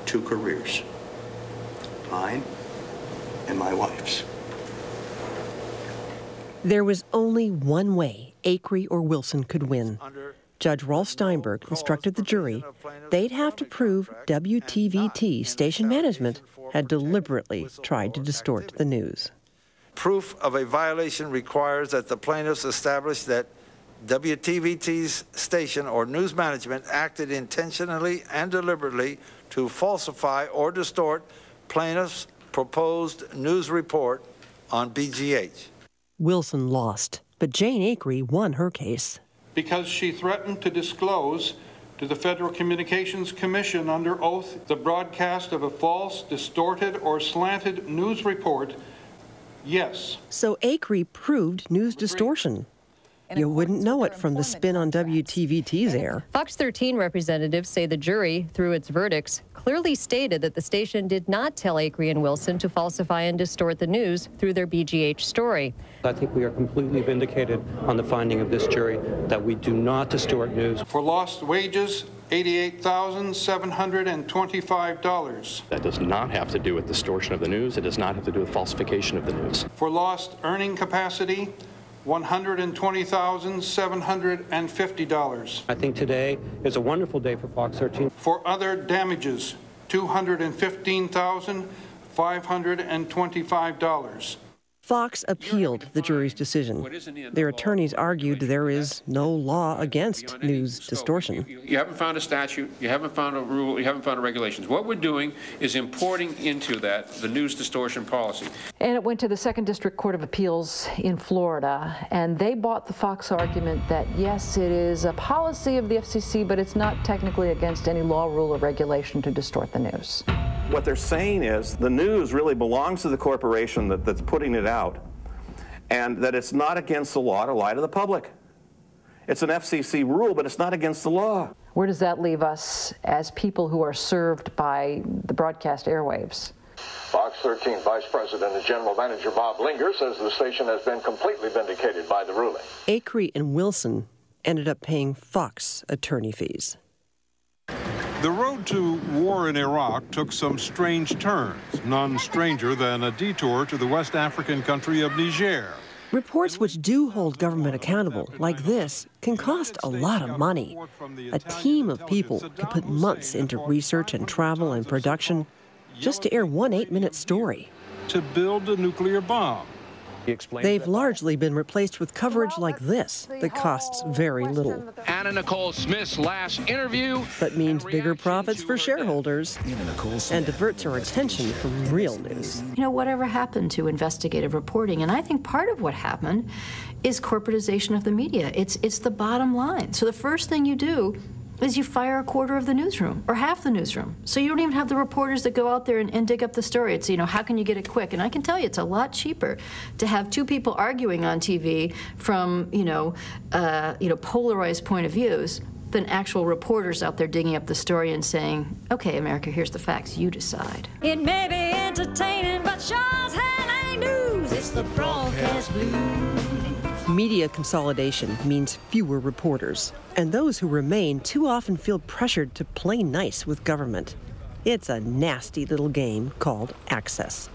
two careers, mine and my wife's. There was only one way Acri or Wilson could win. Judge Rolf Steinberg instructed the jury they'd have to prove WTVT station management had deliberately tried to distort the news. Proof of a violation requires that the plaintiffs establish that WTVT's station or news management acted intentionally and deliberately to falsify or distort plaintiff's proposed news report on BGH. Wilson lost, but Jane Acri won her case. Because she threatened to disclose to the Federal Communications Commission under oath the broadcast of a false, distorted, or slanted news report, yes. So Acri proved news distortion. You wouldn't know it from the spin on WTVT's air. Fox 13 representatives say the jury, through its verdicts, clearly stated that the station did not tell Acri and Wilson to falsify and distort the news through their BGH story. I think we are completely vindicated on the finding of this jury that we do not distort news. For lost wages, $88,725. That does not have to do with distortion of the news. It does not have to do with falsification of the news. For lost earning capacity, $120,750. I think today is a wonderful day for Fox 13. For other damages, $215,525. Fox appealed the jury's decision. Their attorneys argued there is no law against news distortion. You haven't found a statute, you haven't found a rule, you haven't found regulations. What we're doing is importing into that the news distortion policy. And it went to the Second District Court of Appeals in Florida, and they bought the Fox argument that, yes, it is a policy of the FCC, but it's not technically against any law, rule, or regulation to distort the news. What they're saying is the news really belongs to the corporation that's putting it out, and that it's not against the law to lie to the public. It's an FCC rule, but it's not against the law. Where does that leave us as people who are served by the broadcast airwaves? Fox 13 Vice President and General Manager Bob Linger says the station has been completely vindicated by the ruling. Acri and Wilson ended up paying Fox attorney fees. The road to war in Iraq took some strange turns, none stranger than a detour to the West African country of Niger. Reports which do hold government accountable, like this, can cost a lot of money. A team of people can put months into research and travel and production just to air one 8-minute story. To build a nuclear bomb. They've largely been replaced with coverage like this that costs very little. Anna Nicole Smith's last interview. But means bigger profits for shareholders and diverts our attention from real news. You know, whatever happened to investigative reporting? And I think part of what happened is corporatization of the media. It's the bottom line. So the first thing you do is you fire a quarter of the newsroom or half the newsroom. So you don't even have the reporters that go out there and dig up the story. It's, you know, how can you get it quick? And I can tell you it's a lot cheaper to have two people arguing on TV from, polarized point of views than actual reporters out there digging up the story and saying, okay, America, here's the facts, you decide. It may be entertaining, but sure as hell ain't news. It's the broadcast blues. Media consolidation means fewer reporters, and those who remain too often feel pressured to play nice with government. It's a nasty little game called access.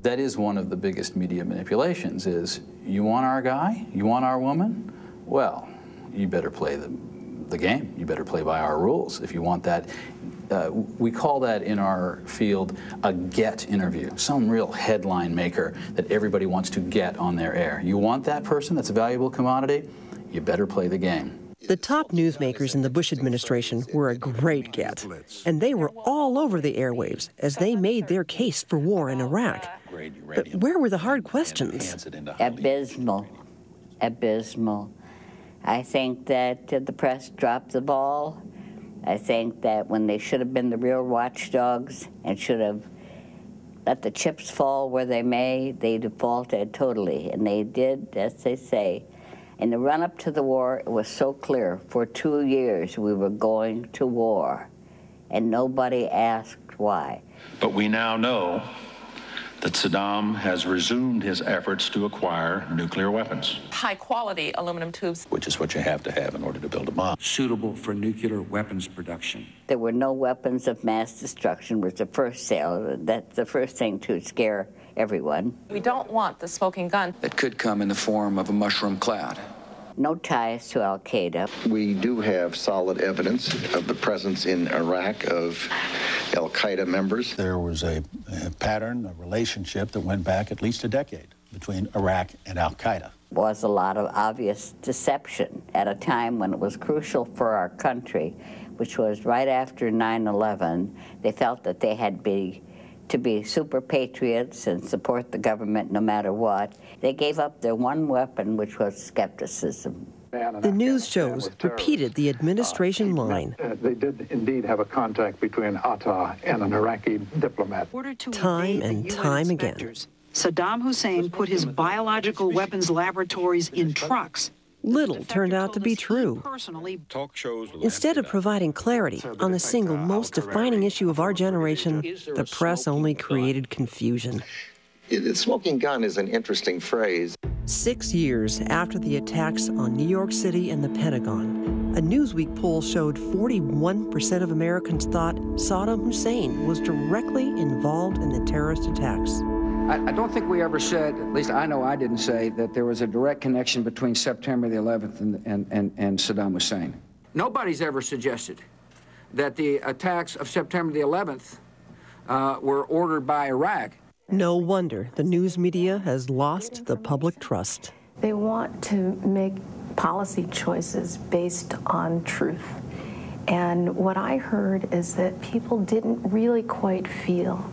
That is one of the biggest media manipulations is, you want our guy? You want our woman? Well, you better play the game. You better play by our rules. If you want that, we call that in our field a get interview, some real headline maker that everybody wants to get on their air. You want that person that's a valuable commodity? You better play the game. The top newsmakers in the Bush administration were a great get, and they were all over the airwaves as they made their case for war in Iraq. But where were the hard questions? Abysmal. Abysmal. I think that the press dropped the ball. I think that when they should have been the real watchdogs and should have let the chips fall where they may, they defaulted totally. And they did, as they say, in the run-up to the war, it was so clear. For 2 years, we were going to war, and nobody asked why. But we now know that Saddam has resumed his efforts to acquire nuclear weapons. High-quality aluminum tubes. Which is what you have to have in order to build a bomb. Suitable for nuclear weapons production. There were no weapons of mass destruction was the first sale. That's the first thing to scare everyone. We don't want the smoking gun. That could come in the form of a mushroom cloud. No ties to al-Qaeda. We do have solid evidence of the presence in Iraq of al-Qaeda members. There was a pattern, a relationship that went back at least a decade between Iraq and al-Qaeda. Was a lot of obvious deception at a time when it was crucial for our country, which was right after 9/11. They felt that they had to be super patriots and support the government no matter what. They gave up their one weapon, which was skepticism. The news shows repeated the administration line. They did indeed have a contact between Atta and an Iraqi diplomat. Time and time again. Saddam Hussein put his biological weapons laboratories in trucks. Little turned out to be true. Instead of providing clarity on the single most defining issue of our generation, the press only created confusion. The smoking gun is an interesting phrase. 6 years after the attacks on New York City and the Pentagon, a Newsweek poll showed 41% of Americans thought Saddam Hussein was directly involved in the terrorist attacks. I don't think we ever said, at least I know I didn't say, that there was a direct connection between September the 11th and Saddam Hussein. Nobody's ever suggested that the attacks of September the 11th were ordered by Iraq. No wonder the news media has lost the public trust. They want to make policy choices based on truth. And what I heard is that people didn't really quite feel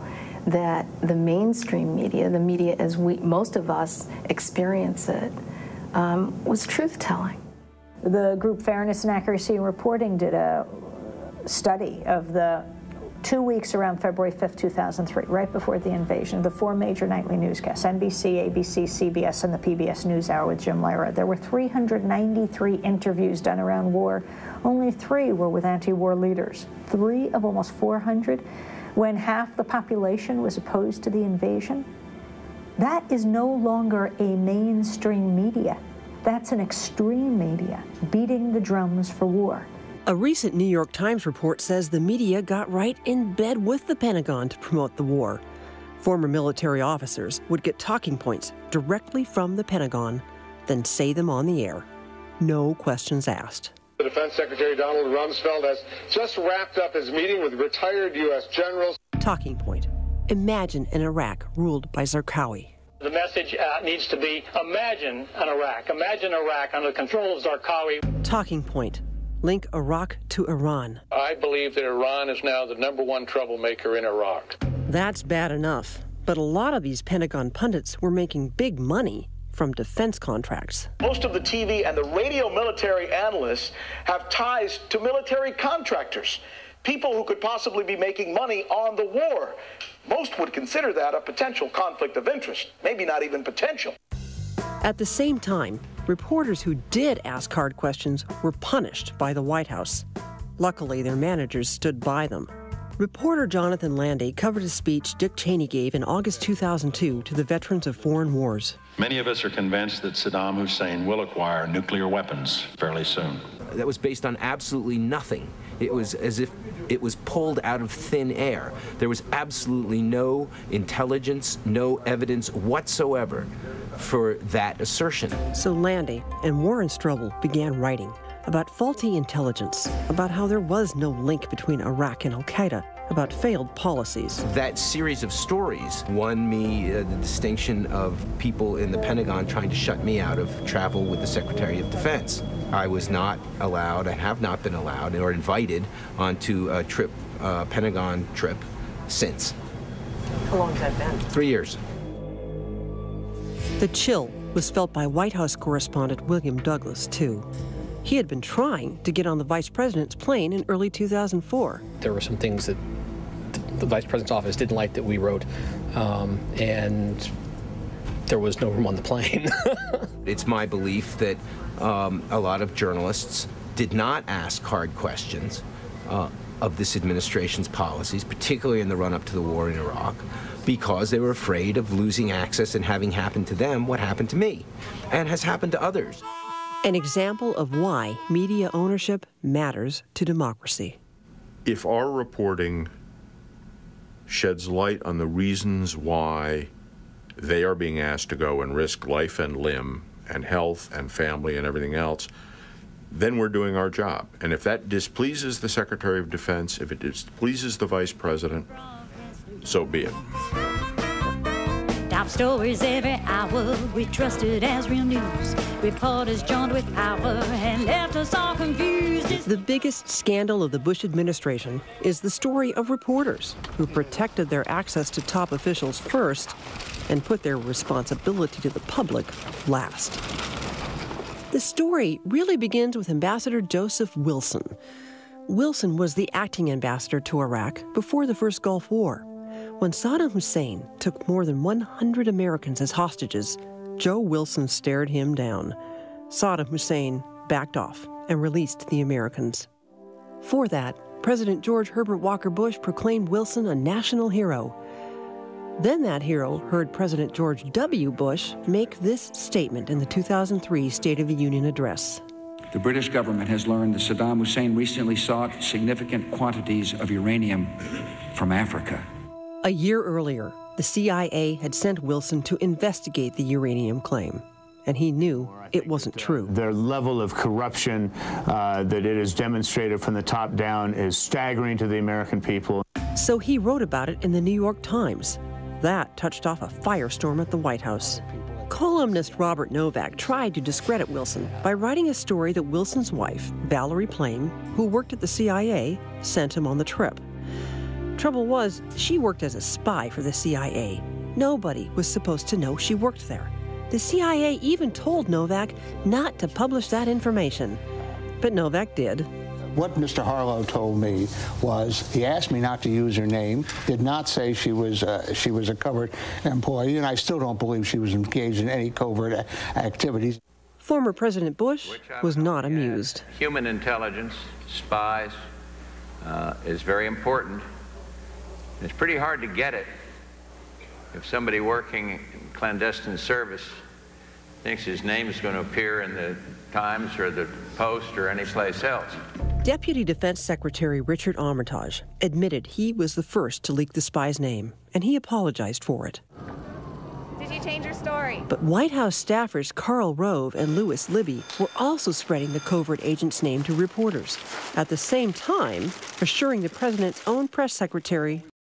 that the mainstream media, the media as most of us experience it, was truth-telling. The group Fairness and Accuracy in Reporting did a study of the 2 weeks around February 5th, 2003, right before the invasion, the 4 major nightly newscasts, NBC, ABC, CBS, and the PBS NewsHour with Jim Lehrer. There were 393 interviews done around war. Only 3 were with anti-war leaders. 3 of almost 400, when half the population was opposed to the invasion. That is no longer a mainstream media. That's an extreme media, beating the drums for war. A recent New York Times report says the media got right in bed with the Pentagon to promote the war. Former military officers would get talking points directly from the Pentagon, then say them on the air. No questions asked. The Defense Secretary Donald Rumsfeld has just wrapped up his meeting with retired U.S. generals. Talking point. Imagine an Iraq ruled by Zarqawi. The message needs to be, imagine an Iraq. Imagine Iraq under the control of Zarqawi. Talking point. Link Iraq to Iran. I believe that Iran is now the #1 troublemaker in Iraq. That's bad enough. But a lot of these Pentagon pundits were making big money from defense contracts. Most of the TV and the radio military analysts have ties to military contractors, people who could possibly be making money on the war. Most would consider that a potential conflict of interest, maybe not even potential. At the same time, reporters who did ask hard questions were punished by the White House. Luckily, their managers stood by them. Reporter Jonathan Landy covered a speech Dick Cheney gave in August 2002 to the veterans of foreign wars. Many of us are convinced that Saddam Hussein will acquire nuclear weapons fairly soon. That was based on absolutely nothing. It was as if it was pulled out of thin air. There was absolutely no intelligence, no evidence whatsoever for that assertion. So Landy and Warren Strobel began writing about faulty intelligence, about how there was no link between Iraq and al-Qaeda, about failed policies. That series of stories won me the distinction of people in the Pentagon trying to shut me out of travel with the Secretary of Defense. I was not allowed, I have not been allowed or invited onto a trip, Pentagon trip since. How long has that been? 3 years. The chill was felt by White House correspondent William Douglas, too. He had been trying to get on the vice president's plane in early 2004. There were some things that the vice president's office didn't like that we wrote, and there was no room on the plane. It's my belief that a lot of journalists did not ask hard questions, of this administration's policies, particularly in the run-up to the war in Iraq, because they were afraid of losing access and having happened to them what happened to me and has happened to others. An example of why media ownership matters to democracy. If our reporting sheds light on the reasons why they are being asked to go and risk life and limb and health and family and everything else, then we're doing our job. And if that displeases the Secretary of Defense, if it displeases the Vice President, so be it. Top stories every hour, we trusted as real news. Reporters joined with power and left us all confused. The biggest scandal of the Bush administration is the story of reporters who protected their access to top officials first and put their responsibility to the public last. The story really begins with Ambassador Joseph Wilson. Wilson was the acting ambassador to Iraq before the first Gulf War. When Saddam Hussein took more than 100 Americans as hostages, Joe Wilson stared him down. Saddam Hussein backed off and released the Americans. For that, President George Herbert Walker Bush proclaimed Wilson a national hero. Then that hero heard President George W. Bush make this statement in the 2003 State of the Union address. The British government has learned that Saddam Hussein recently sought significant quantities of uranium from Africa. A year earlier, the CIA had sent Wilson to investigate the uranium claim, and he knew it wasn't true. The level of corruption that it has demonstrated from the top down is staggering to the American people. So he wrote about it in the New York Times. That touched off a firestorm at the White House. Columnist Robert Novak tried to discredit Wilson by writing a story that Wilson's wife, Valerie Plame, who worked at the CIA, sent him on the trip. Trouble was, she worked as a spy for the CIA. Nobody was supposed to know she worked there. The CIA even told Novak not to publish that information. But Novak did. What Mr. Harlow told me was he asked me not to use her name, did not say she was a covered employee, and I still don't believe she was engaged in any covert activities. Former President Bush was not amused. Human intelligence, spies, is very important. It's pretty hard to get it if somebody working in clandestine service thinks his name is going to appear in the Times or the Post or any place else. Deputy Defense Secretary Richard Armitage admitted he was the first to leak the spy's name, and he apologized for it. Did you change your story? But White House staffers Karl Rove and Louis Libby were also spreading the covert agent's name to reporters, at the same time assuring the president's own press secretary